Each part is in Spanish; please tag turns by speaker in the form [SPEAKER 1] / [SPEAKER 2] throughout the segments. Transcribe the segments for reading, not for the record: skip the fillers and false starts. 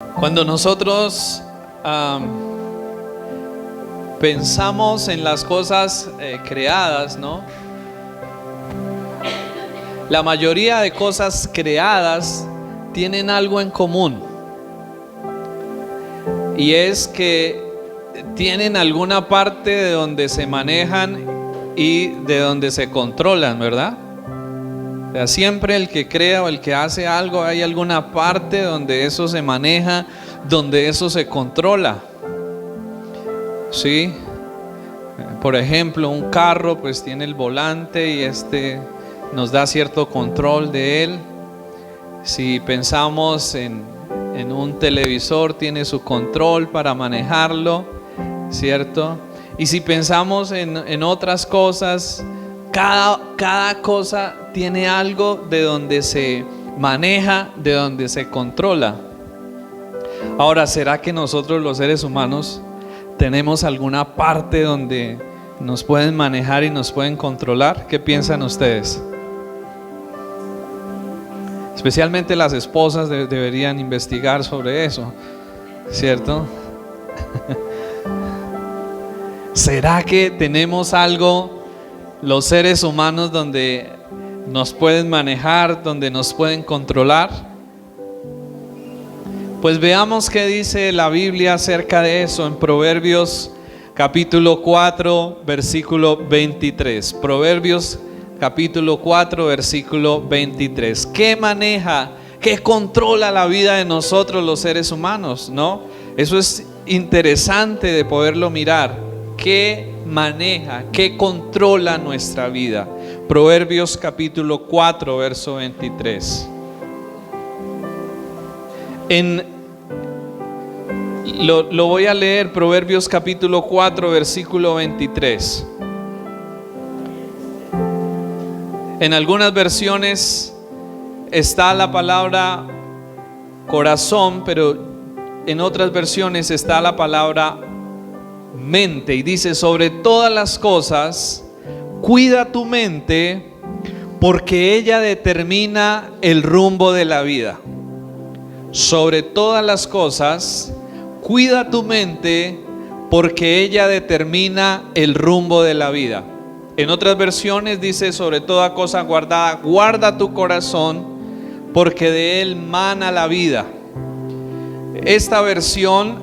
[SPEAKER 1] Cuando nosotros pensamos en las cosas creadas, ¿no? La mayoría de cosas creadas tienen algo en común, y es que tienen alguna parte de donde se manejan y de donde se controlan, ¿verdad? O sea, siempre el que crea o el que hace algo, hay alguna parte donde eso se maneja, donde eso se controla. ¿Sí? Por ejemplo, un carro pues tiene el volante y nos da cierto control de él. Si pensamos en un televisor, tiene su control para manejarlo, ¿cierto? Y si pensamos en otras cosas, cada cosa tiene algo de donde se maneja, de donde se controla. Ahora, ¿será que nosotros los seres humanos tenemos alguna parte donde nos pueden manejar y nos pueden controlar? ¿Qué piensan ustedes? Especialmente las esposas deberían investigar sobre eso, ¿cierto? ¿Será que tenemos algo, los seres humanos, donde nos pueden manejar, donde nos pueden controlar? Pues veamos qué dice la Biblia acerca de eso en Proverbios capítulo 4, versículo 23. Proverbios capítulo 4, versículo 23. ¿Qué maneja, qué controla la vida de nosotros los seres humanos, no? Eso es interesante de poderlo mirar. ¿Qué maneja, qué controla nuestra vida? Proverbios capítulo 4, verso 23. Lo voy a leer, Proverbios capítulo 4, versículo 23. En algunas versiones está la palabra corazón, pero en otras versiones está la palabra mente. Y dice: sobre todas las cosas, cuida tu mente, porque ella determina el rumbo de la vida. Sobre todas las cosas, cuida tu mente, porque ella determina el rumbo de la vida. En otras versiones dice: sobre toda cosa guardada, guarda tu corazón, porque de él mana la vida. Esta versión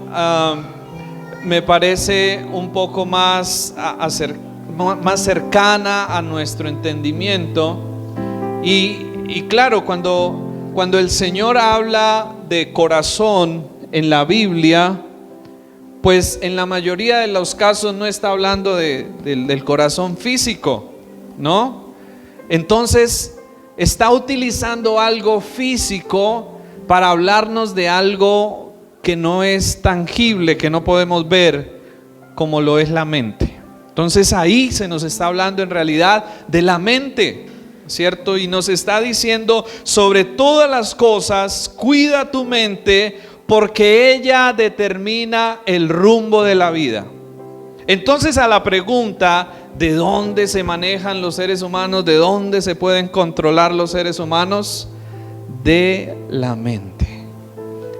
[SPEAKER 1] me parece un poco más cercana a nuestro entendimiento. Y claro, cuando el Señor habla de corazón en la Biblia, pues en la mayoría de los casos no está hablando del corazón físico, ¿no? Entonces está utilizando algo físico para hablarnos de algo que no es tangible, que no podemos ver, como lo es la mente. Entonces ahí se nos está hablando en realidad de la mente, ¿cierto? Y nos está diciendo: sobre todas las cosas, cuida tu mente, porque ella determina el rumbo de la vida. Entonces, a la pregunta ¿de dónde se manejan los seres humanos? ¿De dónde se pueden controlar los seres humanos? De la mente.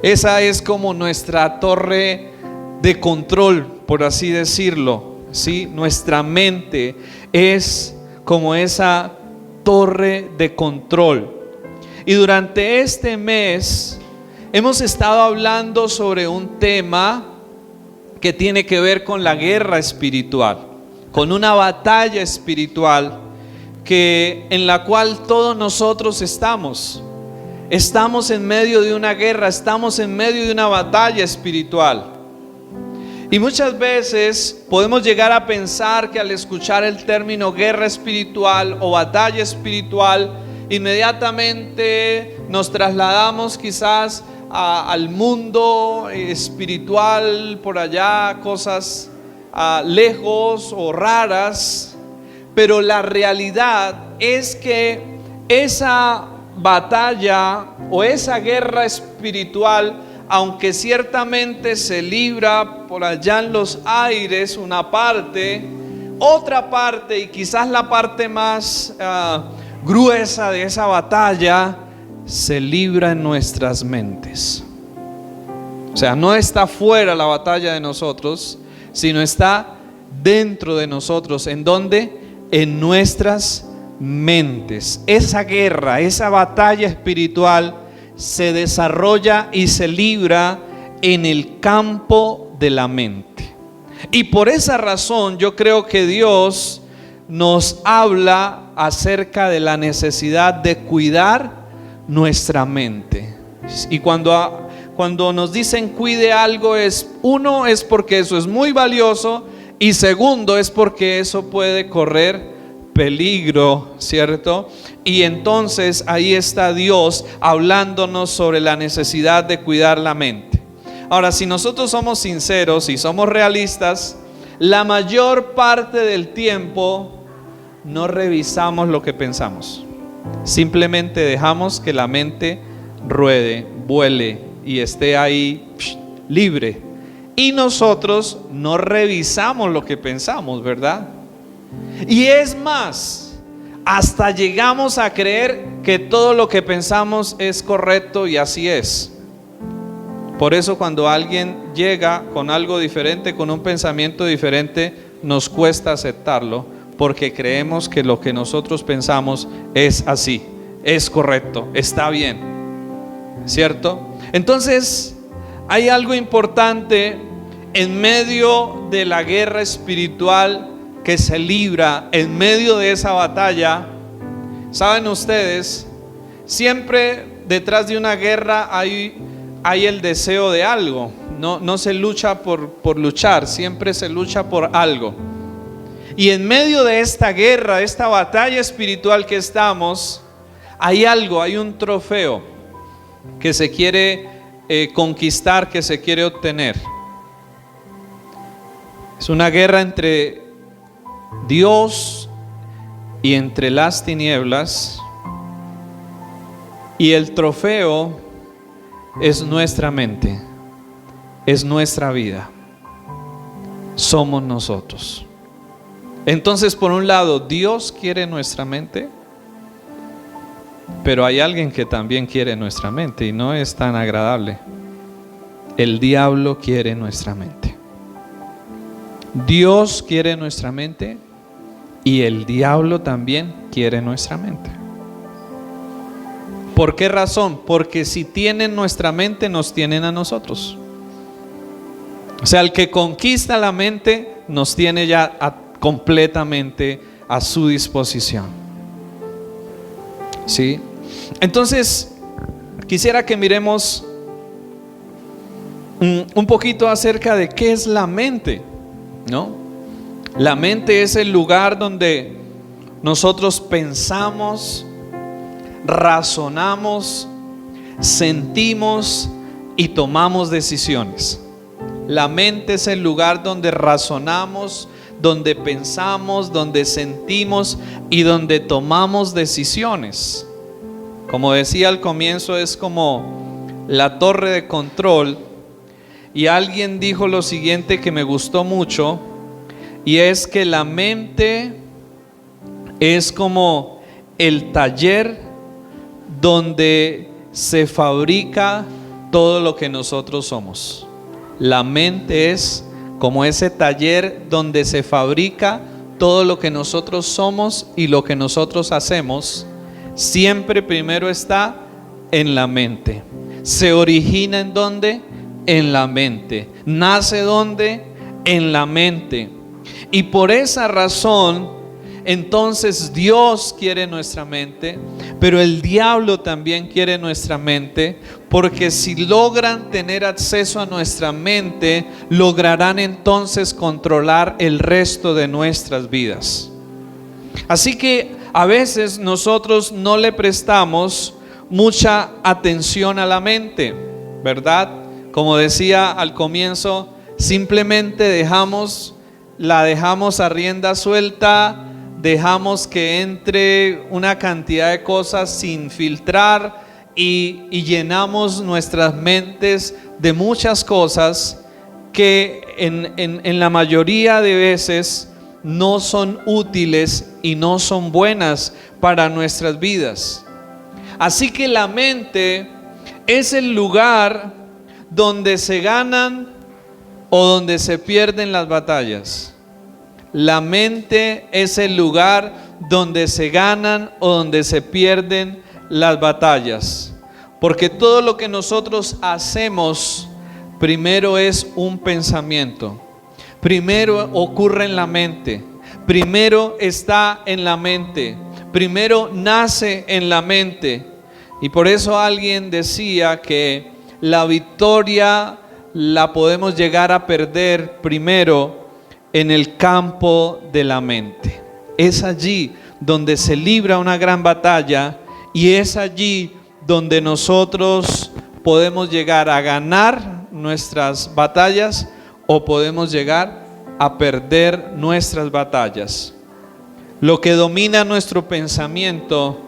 [SPEAKER 1] Esa es como nuestra torre de control, por así decirlo, ¿sí? Nuestra mente es como esa torre de control. Y durante este mes hemos estado hablando sobre un tema que tiene que ver con la guerra espiritual, con una batalla espiritual en la cual todos nosotros estamos en medio de una guerra, estamos en medio de una batalla espiritual. Y muchas veces podemos llegar a pensar que al escuchar el término guerra espiritual o batalla espiritual, inmediatamente nos trasladamos quizás al mundo espiritual, por allá, cosas lejos o raras. Pero la realidad es que esa batalla o esa guerra espiritual, aunque ciertamente se libra por allá en los aires una parte, otra parte, y quizás la parte más gruesa de esa batalla, se libra en nuestras mentes. O sea, no está fuera la batalla de nosotros, sino está dentro de nosotros. ¿En dónde? En nuestras mentes. Esa guerra, esa batalla espiritual se desarrolla y se libra en el campo de la mente. Y por esa razón yo creo que Dios nos habla acerca de la necesidad de cuidar nuestra mente. Y cuando nos dicen cuide algo, uno es porque eso es muy valioso, y segundo es porque eso puede correr peligro, ¿cierto? Y entonces ahí está Dios hablándonos sobre la necesidad de cuidar la mente. Ahora, si nosotros somos sinceros y somos realistas, la mayor parte del tiempo no revisamos lo que pensamos. Simplemente dejamos que la mente ruede, vuele y esté ahí libre. Y nosotros no revisamos lo que pensamos, ¿verdad? Y es más, hasta llegamos a creer que todo lo que pensamos es correcto y así es. Por eso cuando alguien llega con algo diferente, con un pensamiento diferente, nos cuesta aceptarlo, porque creemos que lo que nosotros pensamos es así, es correcto, está bien, ¿cierto? Entonces, hay algo importante en medio de la guerra espiritual que se libra, en medio de esa batalla. Saben ustedes, siempre detrás de una guerra hay el deseo de algo. No se lucha por luchar, siempre se lucha por algo. Y en medio de esta guerra, esta batalla espiritual que estamos, hay algo, hay un trofeo que se quiere conquistar, que se quiere obtener. Es una guerra entre Dios y entre las tinieblas, y el trofeo es nuestra mente, es nuestra vida, somos nosotros. Entonces, por un lado, Dios quiere nuestra mente, pero hay alguien que también quiere nuestra mente y no es tan agradable. El diablo quiere nuestra mente. Dios quiere nuestra mente y el diablo también quiere nuestra mente. ¿Por qué razón? Porque si tienen nuestra mente, nos tienen a nosotros. O sea, el que conquista la mente nos tiene ya completamente a su disposición. ¿Sí? Entonces, quisiera que miremos un poquito acerca de qué es la mente, ¿no? La mente es el lugar donde nosotros pensamos, razonamos, sentimos y tomamos decisiones. La mente es el lugar donde razonamos, donde pensamos, donde sentimos y donde tomamos decisiones. Como decía al comienzo, es como la torre de control. Y alguien dijo lo siguiente que me gustó mucho, y es que la mente es como el taller donde se fabrica todo lo que nosotros somos. La mente es como ese taller donde se fabrica todo lo que nosotros somos y lo que nosotros hacemos. Siempre primero está en la mente. ¿Se origina en dónde? En la mente. ¿Nace dónde? En la mente. Y por esa razón, entonces Dios quiere nuestra mente, pero el diablo también quiere nuestra mente, porque si logran tener acceso a nuestra mente, lograrán entonces controlar el resto de nuestras vidas. Así que a veces nosotros no le prestamos mucha atención a la mente, ¿verdad? Como decía al comienzo, simplemente la dejamos a rienda suelta, dejamos que entre una cantidad de cosas sin filtrar y llenamos nuestras mentes de muchas cosas que en la mayoría de veces no son útiles y no son buenas para nuestras vidas. Así que la mente es el lugar donde se ganan o donde se pierden las batallas. La mente es el lugar donde se ganan o donde se pierden las batallas. Porque todo lo que nosotros hacemos primero es un pensamiento. Primero ocurre en la mente. Primero está en la mente. Primero nace en la mente. Y por eso alguien decía que la victoria la podemos llegar a perder primero en el campo de la mente. Es allí donde se libra una gran batalla y es allí donde nosotros podemos llegar a ganar nuestras batallas o podemos llegar a perder nuestras batallas. Lo que domina nuestro pensamiento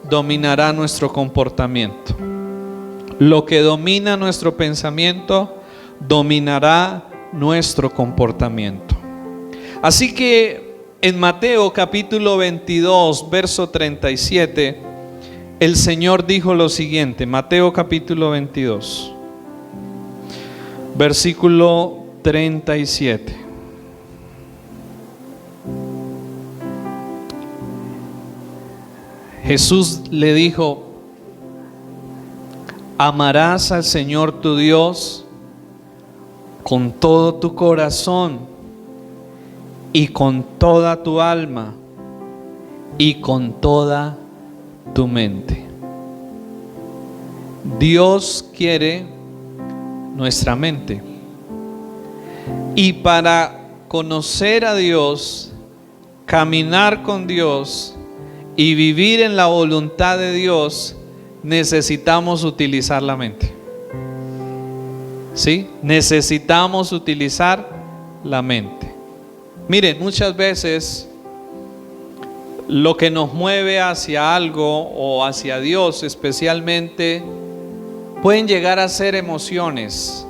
[SPEAKER 1] dominará nuestro comportamiento. Lo que domina nuestro pensamiento dominará nuestro comportamiento. Así que en Mateo capítulo 22, verso 37, el Señor dijo lo siguiente. Mateo capítulo 22, versículo 37. Jesús le dijo: amarás al Señor tu Dios con todo tu corazón y con toda tu alma y con toda tu mente. Dios quiere nuestra mente. Y para conocer a Dios, caminar con Dios y vivir en la voluntad de Dios, necesitamos utilizar la mente. ¿Sí? Necesitamos utilizar la mente. Miren, muchas veces lo que nos mueve hacia algo o hacia Dios especialmente pueden llegar a ser emociones,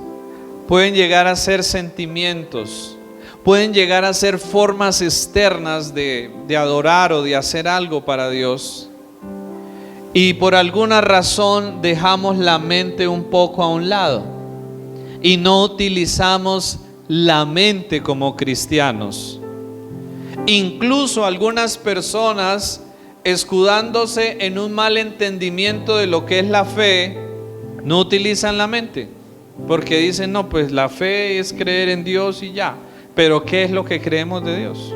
[SPEAKER 1] pueden llegar a ser sentimientos, pueden llegar a ser formas externas de adorar o de hacer algo para Dios. Y por alguna razón dejamos la mente un poco a un lado y no utilizamos la mente como cristianos. Incluso algunas personas, escudándose en un mal entendimiento de lo que es la fe, no utilizan la mente, porque dicen: no, pues la fe es creer en Dios y ya. Pero ¿qué es lo que creemos de Dios?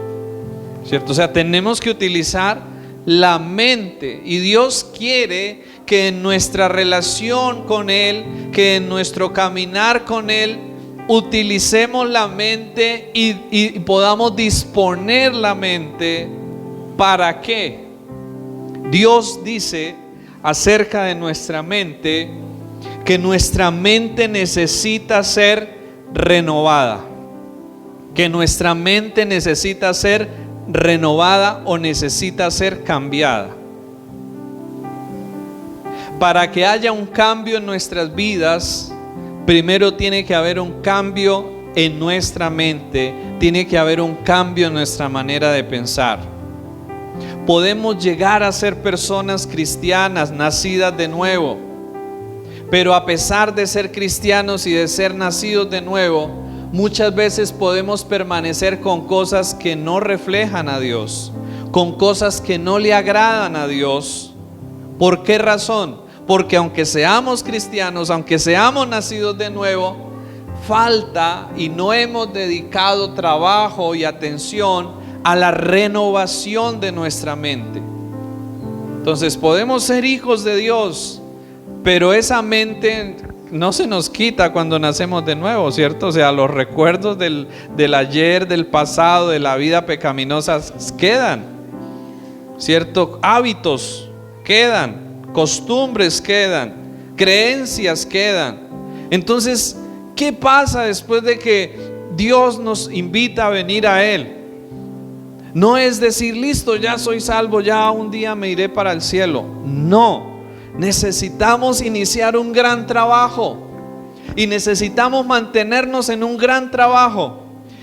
[SPEAKER 1] ¿Cierto? O sea, tenemos que utilizar la mente, y Dios quiere que en nuestra relación con Él, que en nuestro caminar con Él, utilicemos la mente y podamos disponer la mente. ¿Para qué? Dios dice acerca de nuestra mente que nuestra mente necesita ser renovada, que nuestra mente necesita ser renovada o necesita ser cambiada. Para que haya un cambio en nuestras vidas, primero tiene que haber un cambio en nuestra mente, tiene que haber un cambio en nuestra manera de pensar. Podemos llegar a ser personas cristianas, nacidas de nuevo, pero a pesar de ser cristianos y de ser nacidos de nuevo, muchas veces podemos permanecer con cosas que no reflejan a Dios, con cosas que no le agradan a Dios. ¿Por qué razón? Porque aunque seamos cristianos, aunque seamos nacidos de nuevo, falta y no hemos dedicado trabajo y atención a la renovación de nuestra mente. Entonces podemos ser hijos de Dios, pero esa mente no se nos quita cuando nacemos de nuevo, ¿cierto? O sea, los recuerdos del ayer, del pasado, de la vida pecaminosa quedan, ¿cierto? Hábitos quedan, costumbres quedan, creencias quedan. Entonces, ¿qué pasa después de que Dios nos invita a venir a Él? No es decir: listo, ya soy salvo, ya un día me iré para el cielo. No. Necesitamos iniciar un gran trabajo y necesitamos mantenernos en un gran trabajo.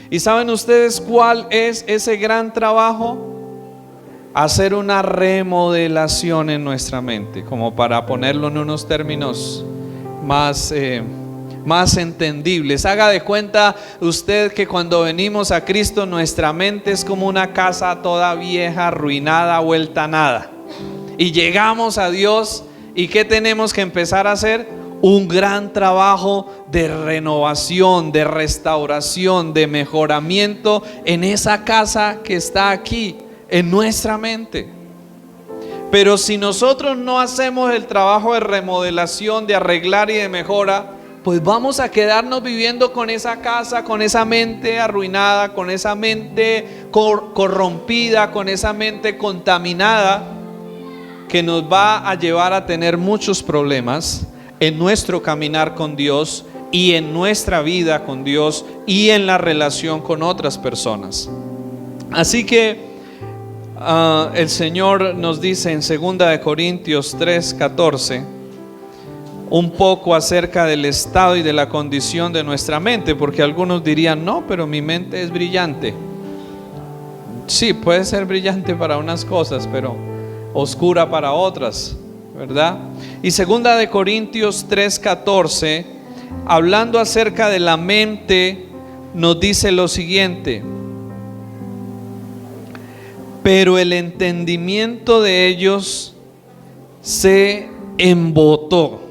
[SPEAKER 1] ¿Y saben ustedes cuál es ese gran trabajo? Hacer una remodelación en nuestra mente, como para ponerlo en unos términos más más entendibles. Haga de cuenta usted que cuando venimos a Cristo nuestra mente es como una casa toda vieja, arruinada, vuelta a nada. Y llegamos a Dios y ¿qué tenemos que empezar a hacer? Un gran trabajo de renovación, de restauración, de mejoramiento en esa casa que está aquí, en nuestra mente. Pero si nosotros no hacemos el trabajo de remodelación, de arreglar y de mejora, pues vamos a quedarnos viviendo con esa casa, con esa mente arruinada, con esa mente corrompida, con esa mente contaminada, que nos va a llevar a tener muchos problemas en nuestro caminar con Dios y en nuestra vida con Dios y en la relación con otras personas. Así que el Señor nos dice en 2 Corintios 3:14 un poco acerca del estado y de la condición de nuestra mente, porque algunos dirían, no, pero mi mente es brillante. Sí, puede ser brillante para unas cosas, pero oscura para otras, ¿verdad? Y 2 Corintios 3:14, hablando acerca de la mente, nos dice lo siguiente: pero el entendimiento de ellos se embotó.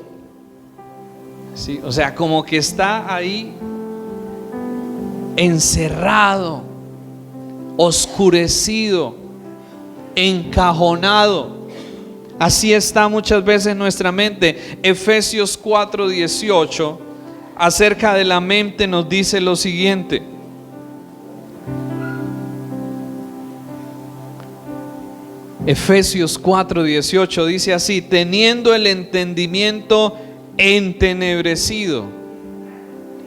[SPEAKER 1] Sí, o sea, como que está ahí encerrado, oscurecido, encajonado. Así está muchas veces nuestra mente. Efesios 4:18 acerca de la mente nos dice lo siguiente: Efesios 4:18 dice así: teniendo el entendimiento entenebrecido.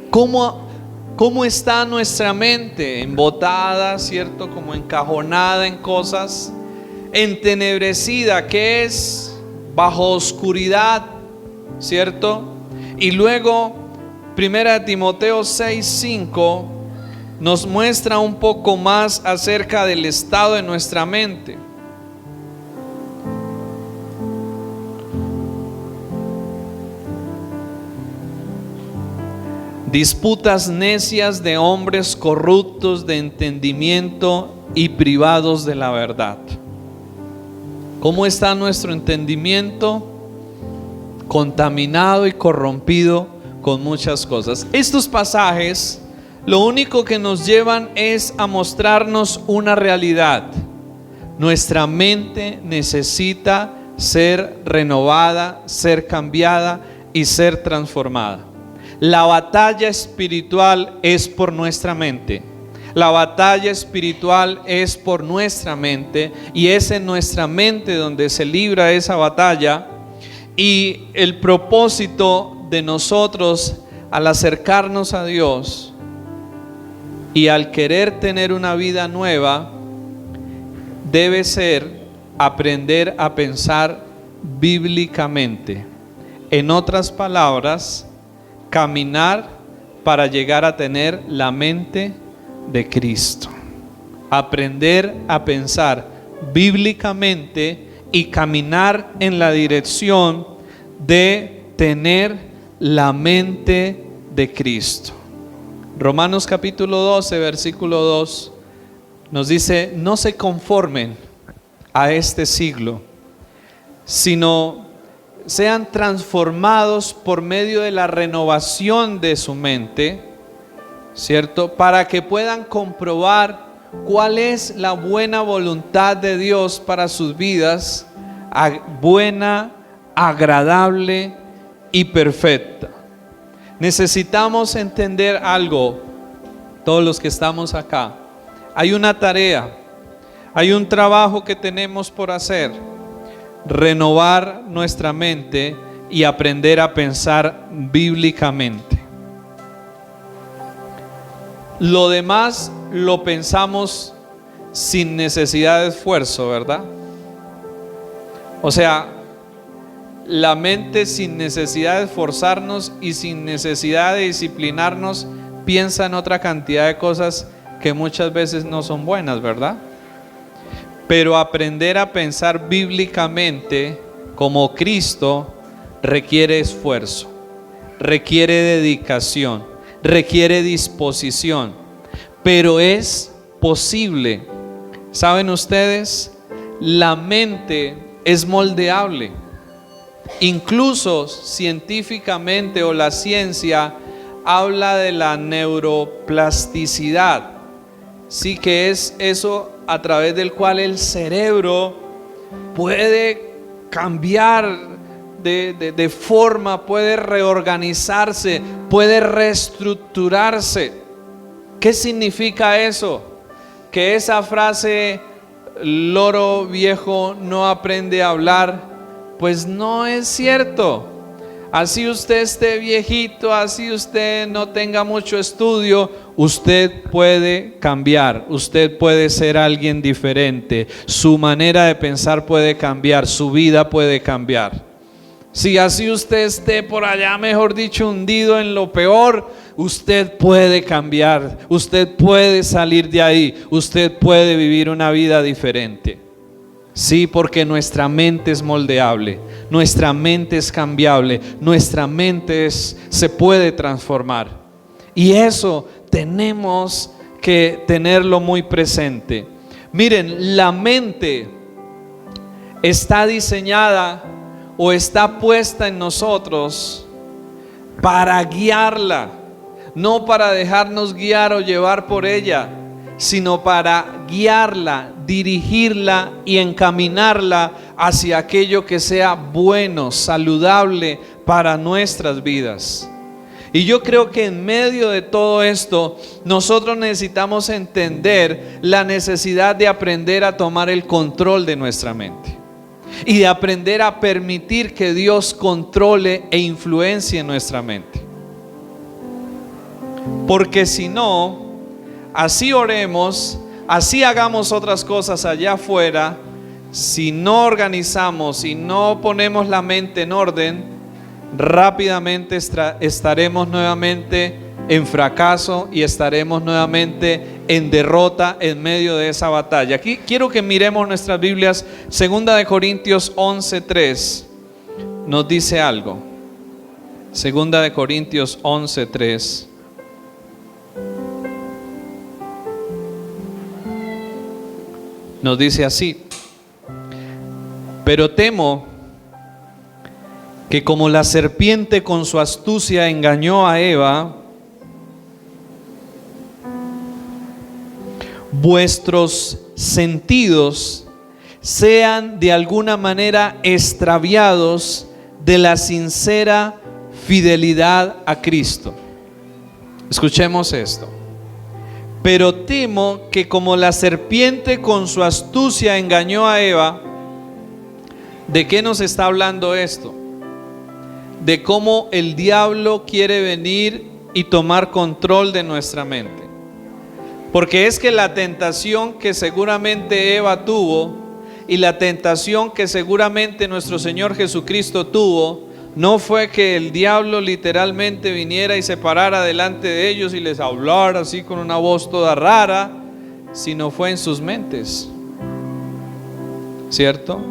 [SPEAKER 1] ¿Cómo está nuestra mente? Embotada, ¿cierto? Como encajonada en cosas. Entenebrecida, que es bajo oscuridad, ¿cierto? Y luego 1 Timoteo 6:5 nos muestra un poco más acerca del estado de nuestra mente. Disputas necias de hombres corruptos de entendimiento y privados de la verdad. ¿Cómo está nuestro entendimiento? Contaminado y corrompido con muchas cosas. Estos pasajes lo único que nos llevan es a mostrarnos una realidad. Nuestra mente necesita ser renovada, ser cambiada y ser transformada. La batalla espiritual es por nuestra mente. La batalla espiritual es por nuestra mente, y es en nuestra mente donde se libra esa batalla. Y el propósito de nosotros al acercarnos a Dios y al querer tener una vida nueva debe ser aprender a pensar bíblicamente. En otras palabras, caminar para llegar a tener la mente de Cristo. Aprender a pensar bíblicamente y caminar en la dirección de tener la mente de Cristo. Romanos capítulo 12, versículo 2 nos dice: no se conformen a este siglo, sino sean transformados por medio de la renovación de su mente, ¿cierto? Para que puedan comprobar cuál es la buena voluntad de Dios para sus vidas, buena, agradable y perfecta. Necesitamos entender algo, todos los que estamos acá. Hay una tarea, hay un trabajo que tenemos por hacer: renovar nuestra mente y aprender a pensar bíblicamente. Lo demás lo pensamos sin necesidad de esfuerzo, ¿verdad? O sea, la mente sin necesidad de esforzarnos y sin necesidad de disciplinarnos piensa en otra cantidad de cosas que muchas veces no son buenas, ¿verdad? Pero aprender a pensar bíblicamente como Cristo requiere esfuerzo. requiere dedicación, requiere disposición, pero es posible. ¿Saben ustedes? La mente es moldeable. Incluso científicamente, o la ciencia habla de la neuroplasticidad, sí, que es eso a través del cual el cerebro puede cambiar de forma, puede reorganizarse, puede reestructurarse. ¿Qué significa eso? Que esa frase, loro viejo no aprende a hablar, pues no es cierto. Así usted esté viejito, así usted no tenga mucho estudio, usted puede cambiar, usted puede ser alguien diferente, su manera de pensar puede cambiar, su vida puede cambiar. Si así usted esté por allá, mejor dicho, hundido en lo peor, usted puede cambiar, usted puede salir de ahí, usted puede vivir una vida diferente. Sí, porque nuestra mente es moldeable, nuestra mente es cambiable, nuestra mente se puede transformar. Y eso tenemos que tenerlo muy presente. Miren, la mente está diseñada o está puesta en nosotros para guiarla, no para dejarnos guiar o llevar por ella, sino para guiarla, dirigirla y encaminarla hacia aquello que sea bueno, saludable para nuestras vidas. Y yo creo que en medio de todo esto, nosotros necesitamos entender la necesidad de aprender a tomar el control de nuestra mente y de aprender a permitir que Dios controle e influencie nuestra mente. Porque si no, así oremos, así hagamos otras cosas allá afuera, si no organizamos, si no ponemos la mente en orden, rápidamente estaremos nuevamente en fracaso y estaremos nuevamente en derrota en medio de esa batalla. Aquí quiero que miremos nuestras Biblias. 2 de Corintios 11:3 nos dice algo. 2 de Corintios 11:3. Nos dice así: pero temo que como la serpiente con su astucia engañó a Eva, vuestros sentidos sean de alguna manera extraviados de la sincera fidelidad a Cristo. Escuchemos esto. Pero temo que como la serpiente con su astucia engañó a Eva. ¿De qué nos está hablando esto? De cómo el diablo quiere venir y tomar control de nuestra mente. Porque es que la tentación que seguramente Eva tuvo y la tentación que seguramente nuestro Señor Jesucristo tuvo, no fue que el diablo literalmente viniera y se parara delante de ellos y les hablara así con una voz toda rara, sino fue en sus mentes, ¿cierto?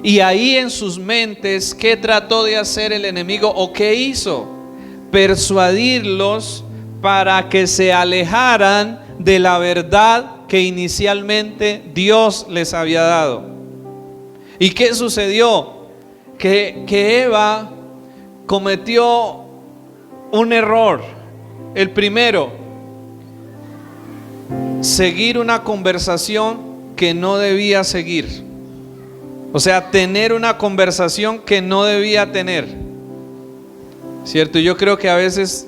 [SPEAKER 1] Y ahí en sus mentes, ¿qué trató de hacer el enemigo o qué hizo? Persuadirlos para que se alejaran de la verdad que inicialmente Dios les había dado. ¿Y qué sucedió? Que Eva cometió un error. El primero, seguir una conversación que no debía seguir. O sea, tener una conversación que no debía tener, ¿cierto? Yo creo que a veces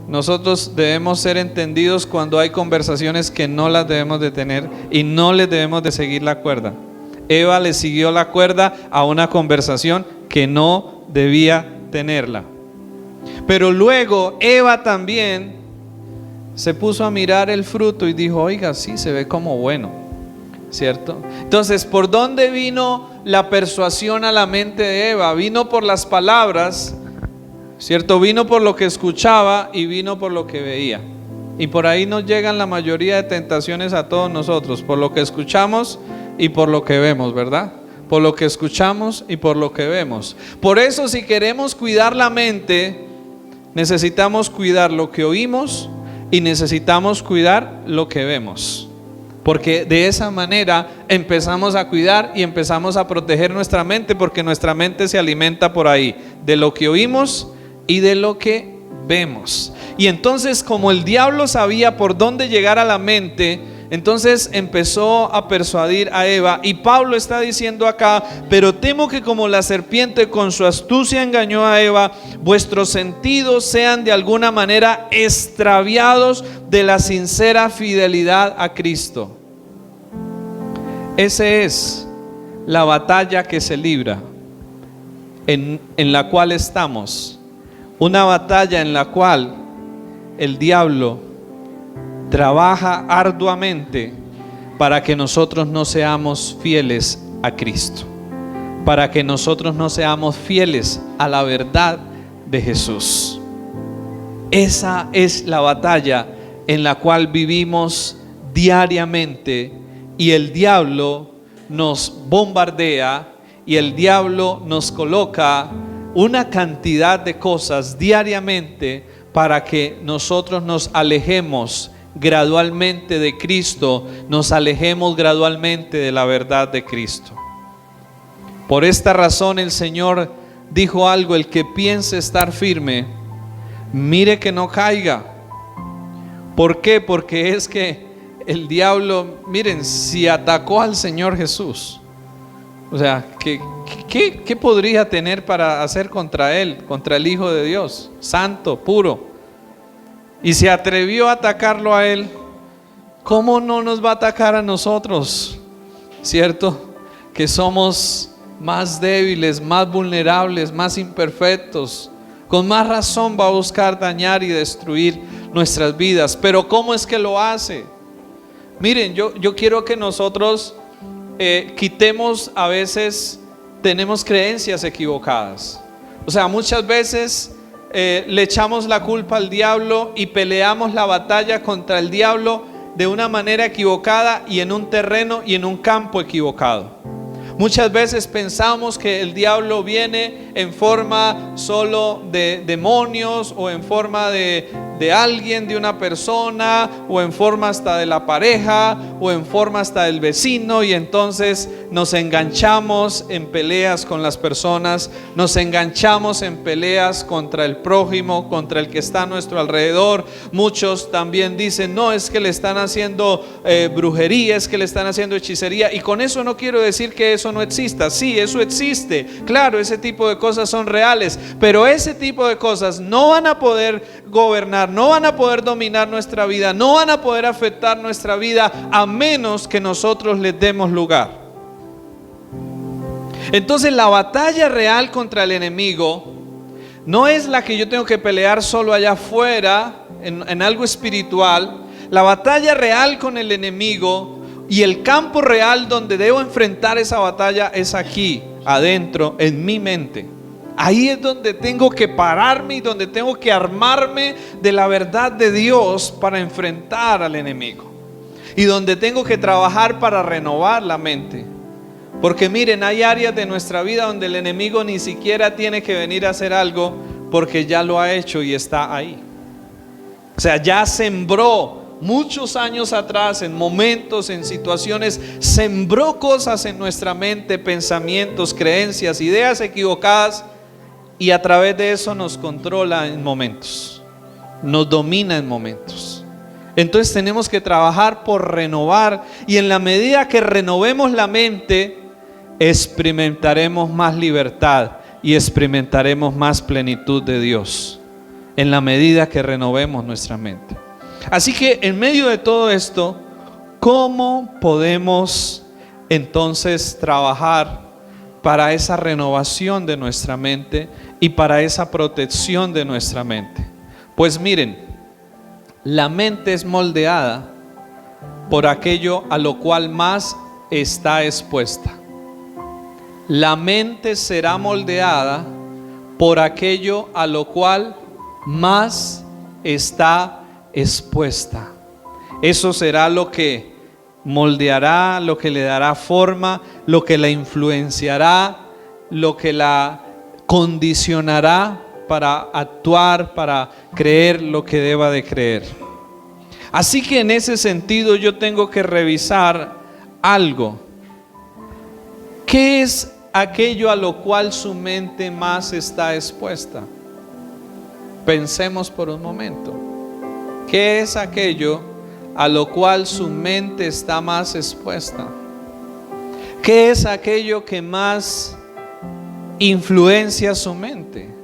[SPEAKER 1] nosotros debemos ser entendidos cuando hay conversaciones que no las debemos de tener y no les debemos de seguir la cuerda. Eva le siguió la cuerda a una conversación que no debía tenerla. Pero luego Eva también se puso a mirar el fruto y dijo: oiga, sí, se ve como bueno, ¿cierto? Entonces, ¿por dónde vino la persuasión a la mente de Eva? Vino por las palabras, ¿cierto? Vino por lo que escuchaba y vino por lo que veía. Y por ahí nos llegan la mayoría de tentaciones a todos nosotros, por lo que escuchamos y por lo que vemos, ¿verdad? Por lo que escuchamos y por lo que vemos. Por eso, si queremos cuidar la mente, necesitamos cuidar lo que oímos y necesitamos cuidar lo que vemos. Porque de esa manera empezamos a cuidar y empezamos a proteger nuestra mente, porque nuestra mente se alimenta por ahí, de lo que oímos y de lo que vemos. Y entonces, como el diablo sabía por dónde llegar a la mente, entonces empezó a persuadir a Eva. Y Pablo está diciendo acá: pero temo que como la serpiente con su astucia engañó a Eva, vuestros sentidos sean de alguna manera extraviados de la sincera fidelidad a Cristo. Esa es la batalla que se libra, en la cual estamos. Una batalla en la cual el diablo trabaja arduamente para que nosotros no seamos fieles a Cristo, para que nosotros no seamos fieles a la verdad de Jesús. Esa es la batalla en la cual vivimos diariamente, y el diablo nos bombardea y el diablo nos coloca una cantidad de cosas diariamente para que nosotros nos alejemos gradualmente de Cristo, nos alejemos gradualmente de la verdad de Cristo. Por esta razón el Señor dijo algo: el que piense estar firme, mire que no caiga. ¿Por qué? Porque es que el diablo, miren, si atacó al Señor Jesús, o sea, ¿qué podría tener para hacer contra él, contra el Hijo de Dios, santo, puro? Y se atrevió a atacarlo a él, ¿cómo no nos va a atacar a nosotros? ¿Cierto? Que somos más débiles, más vulnerables, más imperfectos. Con más razón va a buscar dañar y destruir nuestras vidas. Pero ¿cómo es que lo hace? Miren, yo quiero que nosotros quitemos, a veces tenemos creencias equivocadas. O sea, muchas veces le echamos la culpa al diablo y peleamos la batalla contra el diablo de una manera equivocada y en un terreno y en un campo equivocado. Muchas veces pensamos que el diablo viene en forma solo de demonios, o en forma de alguien, de una persona, o en forma hasta de la pareja, o en forma hasta del vecino, y entonces nos enganchamos en peleas con las personas, nos enganchamos en peleas contra el prójimo, contra el que está a nuestro alrededor. Muchos también dicen: no, es que le están haciendo brujería, es que le están haciendo hechicería. Y con eso no quiero decir que eso no exista. Sí, eso existe, claro, ese tipo de cosas son reales, pero ese tipo de cosas no van a poder gobernar, no van a poder dominar nuestra vida, no van a poder afectar nuestra vida a menos que nosotros les demos lugar. Entonces, la batalla real contra el enemigo no es la que yo tengo que pelear solo allá afuera en algo espiritual. La batalla real con el enemigo y el campo real donde debo enfrentar esa batalla es aquí, adentro, en mi mente. Ahí es donde tengo que pararme y donde tengo que armarme de la verdad de Dios para enfrentar al enemigo. Y donde tengo que trabajar para renovar la mente. Porque miren, hay áreas de nuestra vida donde el enemigo ni siquiera tiene que venir a hacer algo, porque ya lo ha hecho y está ahí. O sea, ya sembró muchos años atrás, en momentos, en situaciones, sembró cosas en nuestra mente, pensamientos, creencias, ideas equivocadas, y a través de eso nos controla en momentos, nos domina en momentos. Entonces tenemos que trabajar por renovar, y en la medida que renovemos la mente, experimentaremos más libertad y experimentaremos más plenitud de Dios, en la medida que renovemos nuestra mente. Así que en medio de todo esto, ¿cómo podemos entonces trabajar para esa renovación de nuestra mente y para esa protección de nuestra mente? Pues miren, la mente es moldeada por aquello a lo cual más está expuesta. La mente será moldeada por aquello a lo cual más está expuesta. Eso será lo que moldeará, lo que le dará forma, lo que la influenciará, lo que la condicionará para actuar, para creer lo que deba de creer. Así que en ese sentido yo tengo que revisar algo. ¿Qué es aquello a lo cual su mente más está expuesta? Pensemos por un momento. ¿Qué es aquello a lo cual su mente está más expuesta? ¿Qué es aquello que más influencia su mente?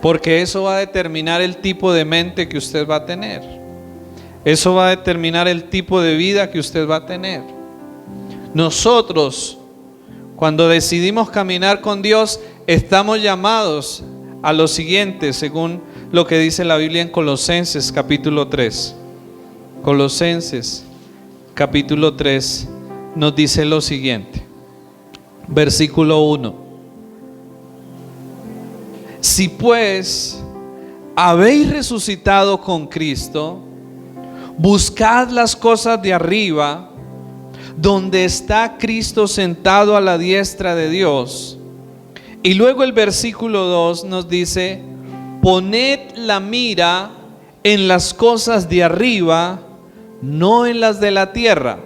[SPEAKER 1] Porque eso va a determinar el tipo de mente que usted va a tener. Eso va a determinar el tipo de vida que usted va a tener. Nosotros, cuando decidimos caminar con Dios, estamos llamados a lo siguiente, según lo que dice la Biblia en Colosenses capítulo 3. Colosenses capítulo 3 nos dice lo siguiente, versículo 1. Si pues habéis resucitado con Cristo, buscad las cosas de arriba, donde está Cristo sentado a la diestra de Dios. Y luego el versículo 2 nos dice: poned la mira en las cosas de arriba, no en las de la tierra,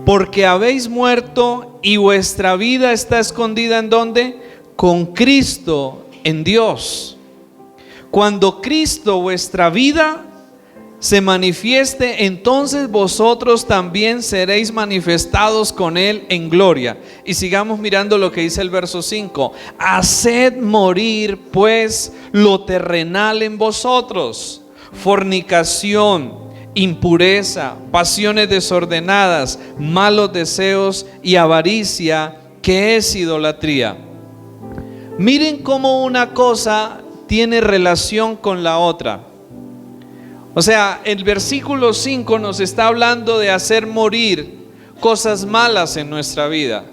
[SPEAKER 1] porque habéis muerto y vuestra vida está escondida ¿en dónde? Con Cristo en Dios. Cuando Cristo, vuestra vida, se manifieste, entonces vosotros también seréis manifestados con Él en gloria. Y sigamos mirando lo que dice el verso 5. Haced morir pues lo terrenal en vosotros: fornicación, impureza, pasiones desordenadas, malos deseos y avaricia, que es idolatría. Miren cómo una cosa tiene relación con la otra. O sea, el versículo 5 nos está hablando de hacer morir cosas malas en nuestra vida,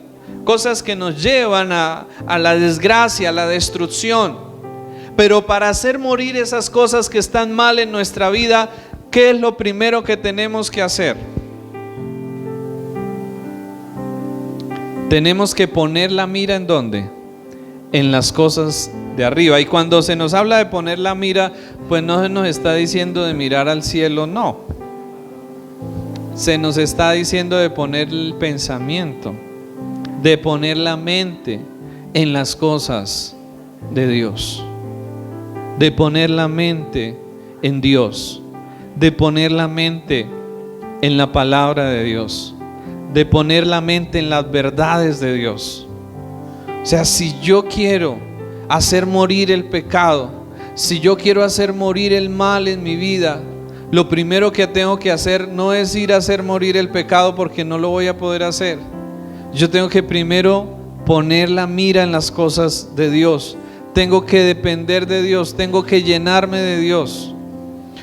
[SPEAKER 1] cosas que nos llevan a la desgracia, a la destrucción. Pero para hacer morir esas cosas que están mal en nuestra vida, ¿qué es lo primero que tenemos que hacer? Tenemos que poner la mira ¿en dónde? En las cosas de arriba. Y cuando se nos habla de poner la mira, pues no se nos está diciendo de mirar al cielo, no. Se nos está diciendo de poner el pensamiento, de poner la mente en las cosas de Dios, de poner la mente en Dios, de poner la mente en la palabra de Dios, de poner la mente en las verdades de Dios. O sea, si yo quiero hacer morir el pecado, si yo quiero hacer morir el mal en mi vida, lo primero que tengo que hacer no es ir a hacer morir el pecado, porque no lo voy a poder hacer. Yo tengo que primero poner la mira en las cosas de Dios. Tengo que depender de Dios, tengo que llenarme de Dios.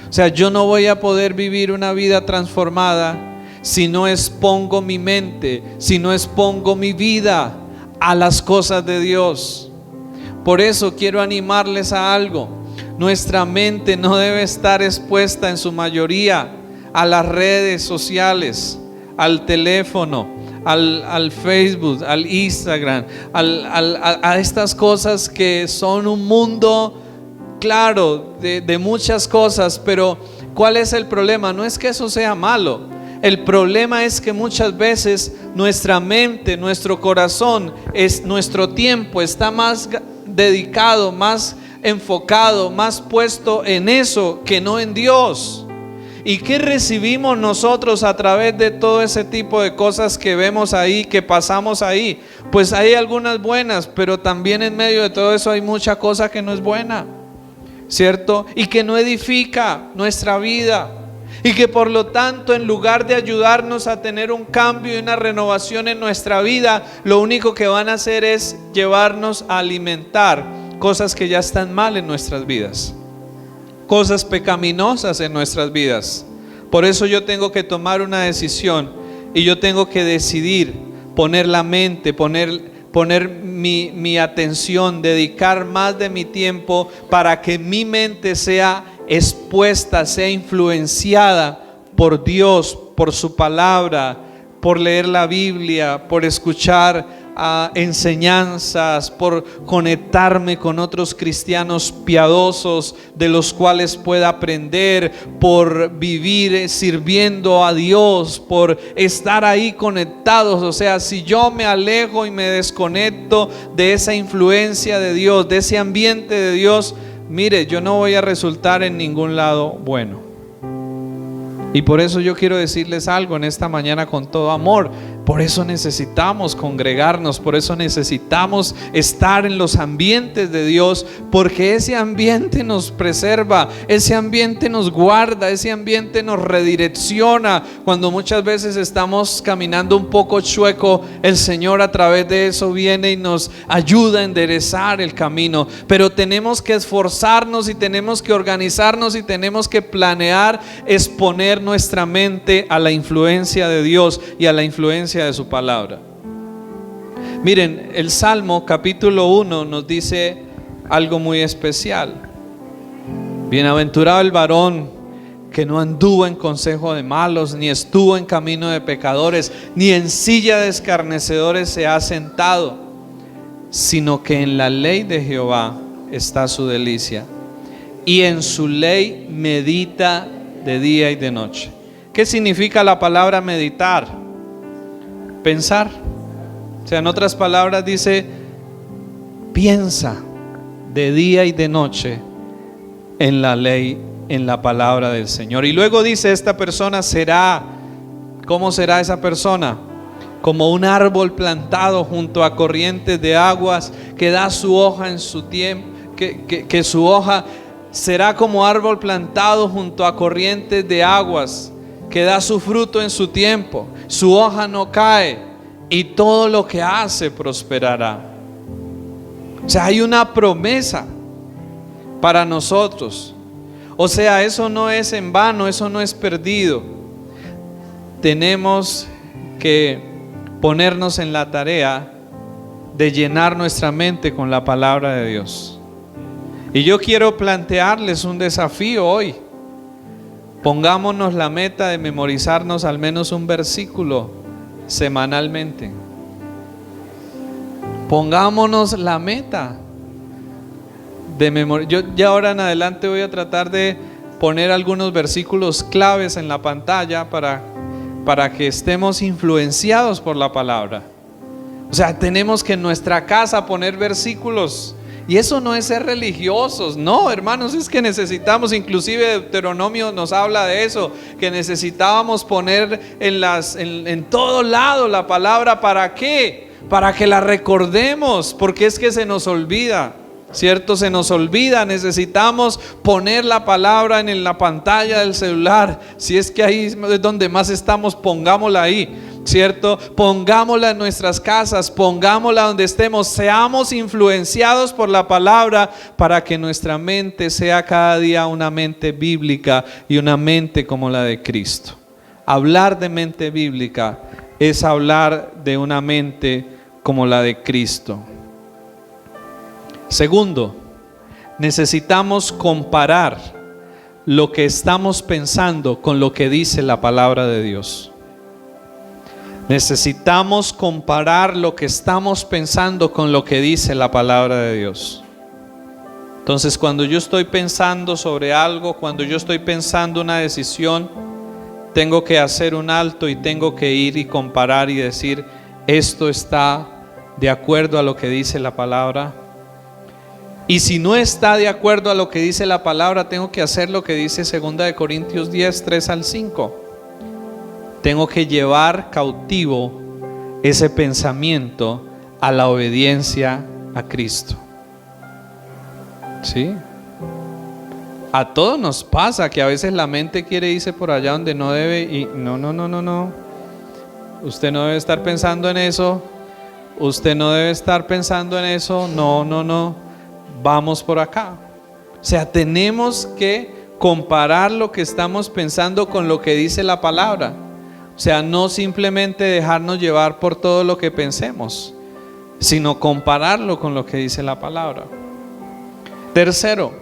[SPEAKER 1] O sea, yo no voy a poder vivir una vida transformada si no expongo mi mente, si no expongo mi vida a las cosas de Dios. Por eso quiero animarles a algo. Nuestra mente no debe estar expuesta en su mayoría a las redes sociales, al teléfono, al Facebook, al Instagram, a estas cosas que son un mundo, claro, de muchas cosas. Pero ¿cuál es el problema? No es que eso sea malo. El problema es que muchas veces nuestra mente, nuestro corazón, nuestro tiempo está más dedicado, más enfocado, más puesto en eso que no en Dios. ¿Y qué recibimos nosotros a través de todo ese tipo de cosas que vemos ahí, que pasamos ahí? Pues hay algunas buenas, pero también en medio de todo eso hay mucha cosa que no es buena, ¿cierto? Y que no edifica nuestra vida. Y que por lo tanto, en lugar de ayudarnos a tener un cambio y una renovación en nuestra vida, lo único que van a hacer es llevarnos a alimentar cosas que ya están mal en nuestras vidas, cosas pecaminosas en nuestras vidas. Por eso yo tengo que tomar una decisión y yo tengo que decidir poner la mente, poner mi atención, dedicar más de mi tiempo para que mi mente sea expuesta, sea influenciada por Dios, por su palabra, por leer la Biblia, por escuchar enseñanzas, por conectarme con otros cristianos piadosos de los cuales pueda aprender, por vivir sirviendo a Dios, por estar ahí conectados. O sea, si yo me alejo y me desconecto de esa influencia de Dios, de ese ambiente de Dios, mire, yo no voy a resultar en ningún lado bueno. Y por eso yo quiero decirles algo en esta mañana con todo amor. Por eso necesitamos congregarnos, por eso necesitamos estar en los ambientes de Dios, porque ese ambiente nos preserva, ese ambiente nos guarda, ese ambiente nos redirecciona. Cuando muchas veces estamos caminando un poco chueco, el Señor a través de eso viene y nos ayuda a enderezar el camino. Pero tenemos que esforzarnos y tenemos que organizarnos y tenemos que planear, exponer nuestra mente a la influencia de Dios y a la influencia de su palabra. Miren, el Salmo capítulo 1 nos dice algo muy especial. Bienaventurado el varón que no anduvo en consejo de malos, ni estuvo en camino de pecadores, ni en silla de escarnecedores se ha sentado, sino que en la ley de Jehová está su delicia, y en su ley medita de día y de noche. ¿Qué significa la palabra meditar? Pensar. O sea, en otras palabras dice, piensa de día y de noche en la ley, en la palabra del Señor. Y luego dice, esta persona será, ¿cómo será esa persona? Como un árbol plantado junto a corrientes de aguas, que da su hoja en su tiempo, que su hoja será como árbol plantado junto a corrientes de aguas, que da su fruto en su tiempo, su hoja no cae y todo lo que hace prosperará. O sea, hay una promesa para nosotros. O sea, eso no es en vano, eso no es perdido. Tenemos que ponernos en la tarea de llenar nuestra mente con la palabra de Dios. Y yo quiero plantearles un desafío hoy. Pongámonos la meta de memorizarnos al menos un versículo semanalmente. Pongámonos la meta de memorizar. Yo ya ahora en adelante voy a tratar de poner algunos versículos claves en la pantalla para que estemos influenciados por la palabra. O sea, tenemos que en nuestra casa poner versículos. Y eso no es ser religiosos, no, hermanos, es que necesitamos, inclusive Deuteronomio nos habla de eso, que necesitábamos poner en todo lado la palabra. ¿Para qué? Para que la recordemos, porque es que se nos olvida, ¿cierto? Se nos olvida. Necesitamos poner la palabra en la pantalla del celular. Si es que ahí es donde más estamos, pongámosla ahí, ¿cierto? Pongámosla en nuestras casas, pongámosla donde estemos, seamos influenciados por la palabra para que nuestra mente sea cada día una mente bíblica y una mente como la de Cristo. Hablar de mente bíblica es hablar de una mente como la de Cristo. Segundo, necesitamos comparar lo que estamos pensando con lo que dice la palabra de Dios. Necesitamos comparar lo que estamos pensando con lo que dice la palabra de Dios. Entonces, cuando yo estoy pensando sobre algo, cuando yo estoy pensando una decisión, tengo que hacer un alto y tengo que ir y comparar y decir, esto está de acuerdo a lo que dice la palabra. Y si no está de acuerdo a lo que dice la palabra, tengo que hacer lo que dice 2 Corintios 10, 3 al 5. Tengo que llevar cautivo ese pensamiento a la obediencia a Cristo. ¿Sí? A todos nos pasa que a veces la mente quiere irse por allá donde no debe y no. Usted no debe estar pensando en eso. Usted no debe estar pensando en eso. No. Vamos por acá. O sea, tenemos que comparar lo que estamos pensando con lo que dice la palabra. O sea, no simplemente dejarnos llevar por todo lo que pensemos, sino compararlo con lo que dice la palabra. Tercero,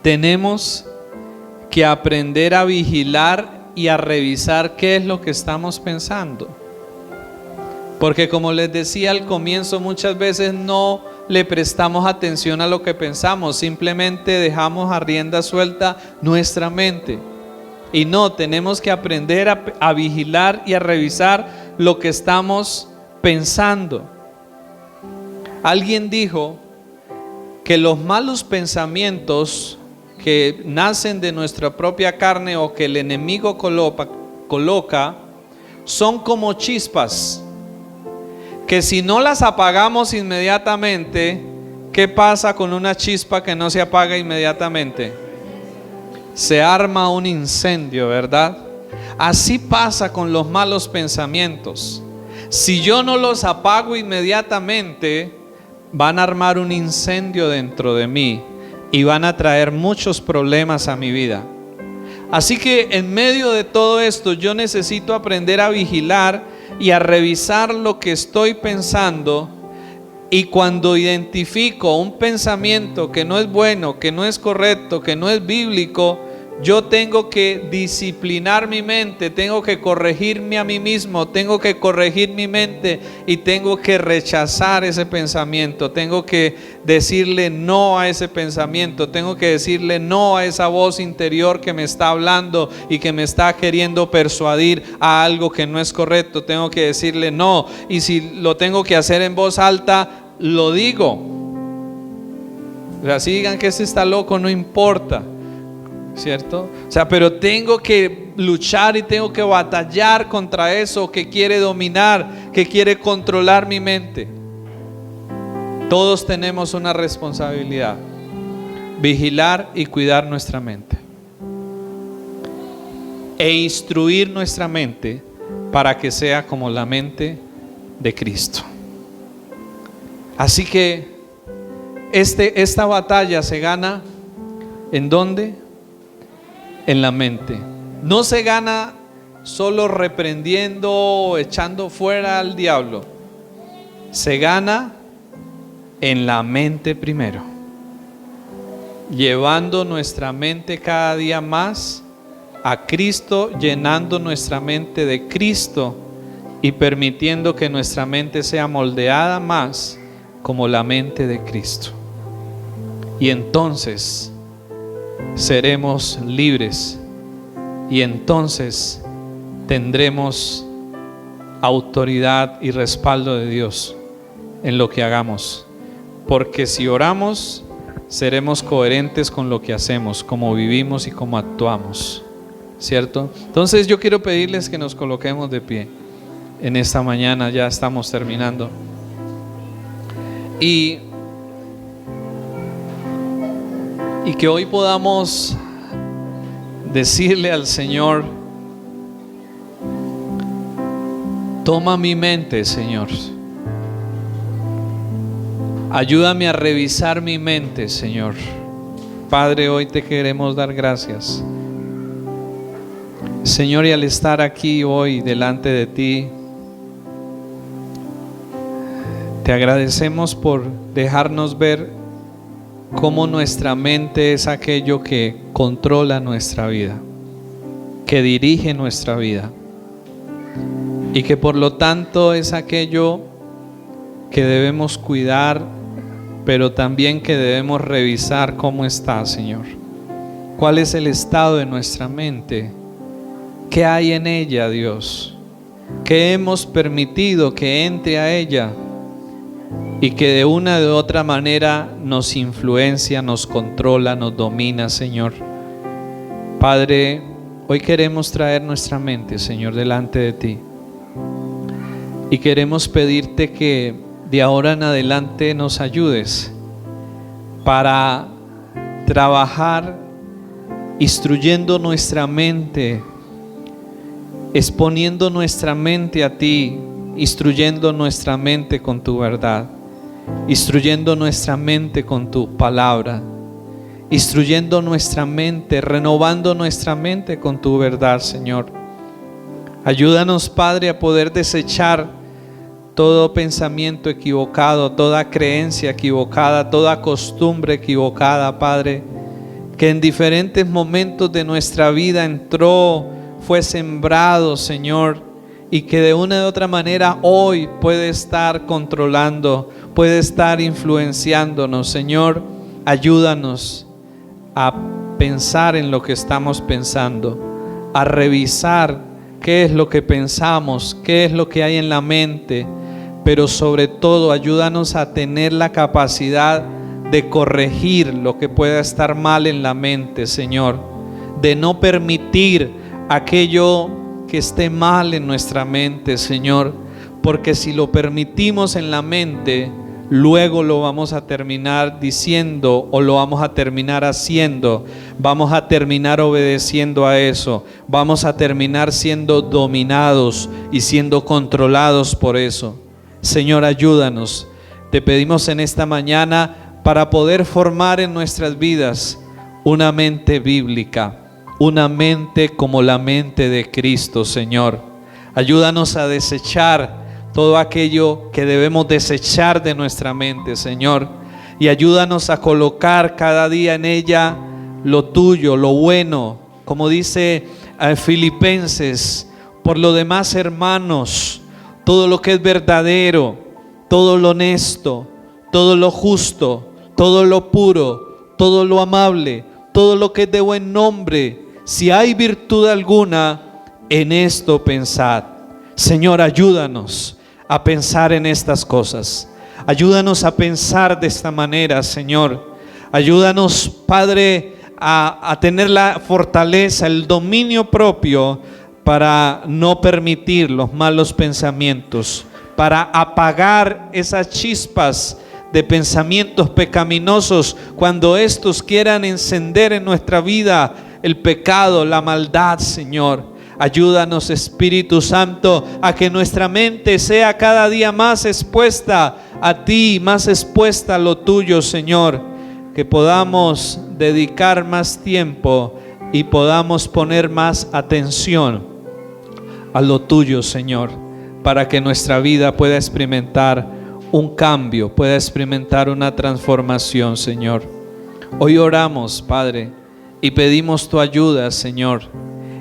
[SPEAKER 1] tenemos que aprender a vigilar y a revisar qué es lo que estamos pensando. Porque como les decía al comienzo, muchas veces no le prestamos atención a lo que pensamos, simplemente dejamos a rienda suelta nuestra mente. Y no, tenemos que aprender a vigilar y a revisar lo que estamos pensando. Alguien dijo que los malos pensamientos que nacen de nuestra propia carne o que el enemigo coloca son como chispas, que si no las apagamos inmediatamente, ¿qué pasa con una chispa que no se apaga inmediatamente? Se arma un incendio, ¿verdad? Así pasa con los malos pensamientos. Si yo no los apago inmediatamente, van a armar un incendio dentro de mí y van a traer muchos problemas a mi vida. Así que en medio de todo esto yo necesito aprender a vigilar y a revisar lo que estoy pensando, y cuando identifico un pensamiento que no es bueno, que no es correcto, que no es bíblico, yo tengo que disciplinar mi mente, tengo que corregirme a mí mismo, tengo que corregir mi mente y tengo que rechazar ese pensamiento, tengo que decirle no a ese pensamiento, tengo que decirle no a esa voz interior que me está hablando y que me está queriendo persuadir a algo que no es correcto, tengo que decirle no, y si lo tengo que hacer en voz alta, lo digo. Así digan que ese está loco, no importa, ¿cierto? O sea, pero tengo que luchar y tengo que batallar contra eso que quiere dominar, que quiere controlar mi mente. Todos tenemos una responsabilidad: vigilar y cuidar nuestra mente e instruir nuestra mente para que sea como la mente de Cristo. Así que esta batalla se gana ¿en dónde? En la mente. No se gana solo reprendiendo o echando fuera al diablo. Se gana en la mente primero, llevando nuestra mente cada día más a Cristo, llenando nuestra mente de Cristo y permitiendo que nuestra mente sea moldeada más como la mente de Cristo. Y entonces seremos libres y entonces tendremos autoridad y respaldo de Dios en lo que hagamos, porque si oramos seremos coherentes con lo que hacemos, como vivimos y como actuamos, ¿cierto? Entonces yo quiero pedirles que nos coloquemos de pie en esta mañana, ya estamos terminando, y que hoy podamos decirle al Señor: toma mi mente, Señor, ayúdame a revisar mi mente, Señor. Padre, hoy te queremos dar gracias, Señor, y al estar aquí hoy delante de ti, te agradecemos por dejarnos ver cómo nuestra mente es aquello que controla nuestra vida, que dirige nuestra vida, y que por lo tanto es aquello que debemos cuidar, pero también que debemos revisar cómo está, Señor. ¿Cuál es el estado de nuestra mente? ¿Qué hay en ella, Dios? ¿Qué hemos permitido que entre a ella y que de una u otra manera nos influencia, nos controla, nos domina, Señor? Padre, hoy queremos traer nuestra mente, Señor, delante de ti, y queremos pedirte que de ahora en adelante nos ayudes para trabajar instruyendo nuestra mente, exponiendo nuestra mente a ti, instruyendo nuestra mente con tu verdad, instruyendo nuestra mente con tu palabra, instruyendo nuestra mente, renovando nuestra mente con tu verdad, Señor. Ayúdanos, Padre, a poder desechar todo pensamiento equivocado, toda creencia equivocada, toda costumbre equivocada, Padre, que en diferentes momentos de nuestra vida entró, fue sembrado, Señor, y que de una u otra manera hoy puede estar controlando, puede estar influenciándonos. Señor, ayúdanos a pensar en lo que estamos pensando, a revisar qué es lo que pensamos, qué es lo que hay en la mente, pero sobre todo ayúdanos a tener la capacidad de corregir lo que pueda estar mal en la mente, Señor, de no permitir aquello que esté mal en nuestra mente, Señor, porque si lo permitimos en la mente, luego lo vamos a terminar diciendo o lo vamos a terminar haciendo, vamos a terminar obedeciendo a eso, vamos a terminar siendo dominados y siendo controlados por eso. Señor, ayúdanos, te pedimos en esta mañana para poder formar en nuestras vidas una mente bíblica, una mente como la mente de Cristo, Señor. Ayúdanos a desechar todo aquello que debemos desechar de nuestra mente, Señor, y ayúdanos a colocar cada día en ella lo tuyo, lo bueno, como dice Filipenses. Por lo demás, hermanos, todo lo que es verdadero, todo lo honesto, todo lo justo, todo lo puro, todo lo amable, todo lo que es de buen nombre, si hay virtud alguna, en esto pensad. Señor, ayúdanos a pensar en estas cosas. Ayúdanos a pensar de esta manera, Señor. Ayúdanos, Padre, a tener la fortaleza, el dominio propio para no permitir los malos pensamientos, para apagar esas chispas de pensamientos pecaminosos cuando estos quieran encender en nuestra vida el pecado, la maldad, Señor. Ayúdanos, Espíritu Santo, a que nuestra mente sea cada día más expuesta a ti, más expuesta a lo tuyo, Señor. Que podamos dedicar más tiempo y podamos poner más atención a lo tuyo, Señor, para que nuestra vida pueda experimentar un cambio, pueda experimentar una transformación, Señor. Hoy oramos, Padre, y pedimos tu ayuda, Señor.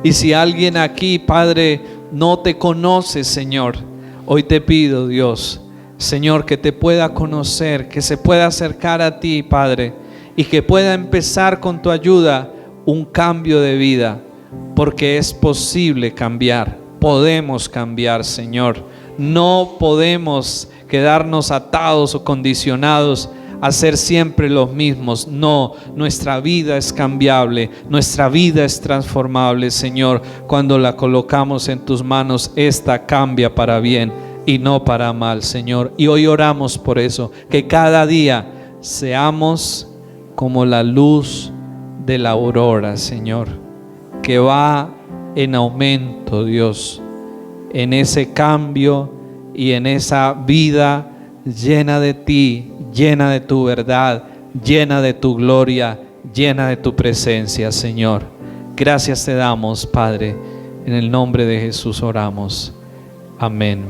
[SPEAKER 1] Y si alguien aquí, Padre, no te conoce, Señor, hoy te pido, Dios, Señor, que te pueda conocer, que se pueda acercar a ti, Padre, y que pueda empezar con tu ayuda un cambio de vida, porque es posible cambiar, podemos cambiar, Señor. No podemos quedarnos atados o condicionados a ser siempre los mismos. No, nuestra vida es cambiable, nuestra vida es transformable, Señor. Cuando la colocamos en tus manos, esta cambia para bien y no para mal, Señor. Y hoy oramos por eso, que cada día seamos como la luz de la aurora, Señor, que va en aumento, Dios, en ese cambio y en esa vida llena de ti, llena de tu verdad, llena de tu gloria, llena de tu presencia, Señor. Gracias te damos, Padre. En el nombre de Jesús oramos. Amén.